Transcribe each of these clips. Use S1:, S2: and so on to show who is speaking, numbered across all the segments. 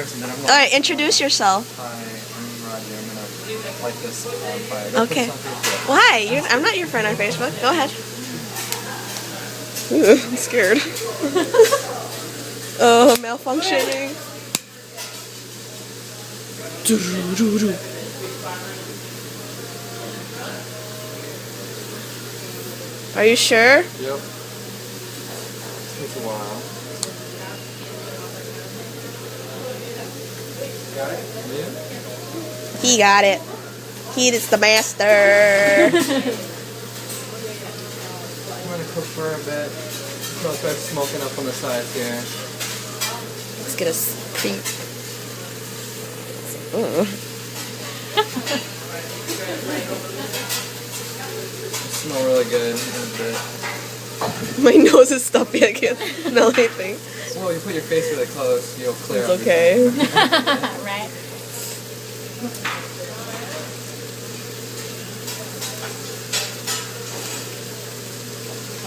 S1: first, and then I'm going.
S2: Alright, introduce yourself.
S1: Hi, I'm Roger. I'm gonna light this on fire. Don't
S2: Okay.
S1: put this on Facebook.
S2: Why? I'm not your friend on Facebook. Go ahead. Ooh, I'm scared. Oh, malfunctioning. Are you sure?
S1: Yep. Takes a while. Got it? Yeah.
S2: He got it. He is the master.
S1: I'm gonna cook for a bit. So it's like smoking up on the sides here.
S2: Let's get a creep.
S1: Smell really good. In a bit.
S2: My nose is stuffy. I can't smell anything.
S1: Well, you put your face really close, you'll clear
S2: It's
S1: up.
S2: okay.
S3: Right.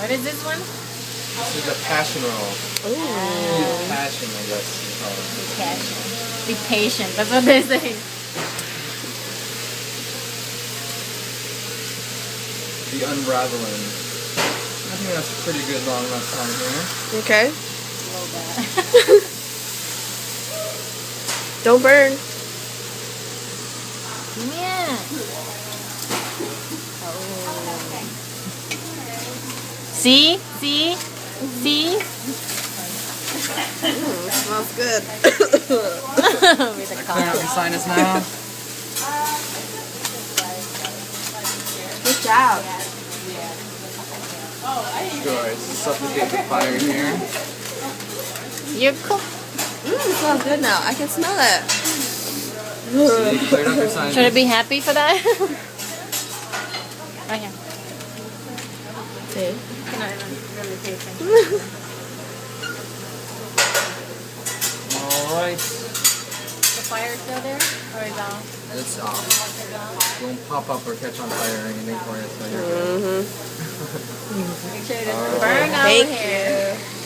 S3: What is this one?
S1: This is a passion roll.
S2: Ooh.
S1: Passion, I guess you call it.
S3: Be patient. Be patient. That's what they say.
S1: The unraveling. I think that's a pretty good long enough time here.
S2: Okay.
S3: A little bit.
S2: Don't burn.
S3: Yeah. Oh. See? See? See?
S2: Smells good.
S3: With the
S1: Clear out your sinus now.
S2: Good job.
S1: Good. Suffocate the fire here.
S3: You're cool.
S2: It smells good now. I can smell it.
S1: So you cleared up your sinus.
S3: Should I be happy for that? Right here.
S2: See?
S3: Cannot even really pay attention.
S1: Alright.
S3: The fire still there? Or is all?
S1: It's off. Won't pop up or catch on fire or anything for you, so you're good.
S2: Mm-hmm.
S3: Make sure it doesn't burn over
S2: Thank
S3: here.
S2: you.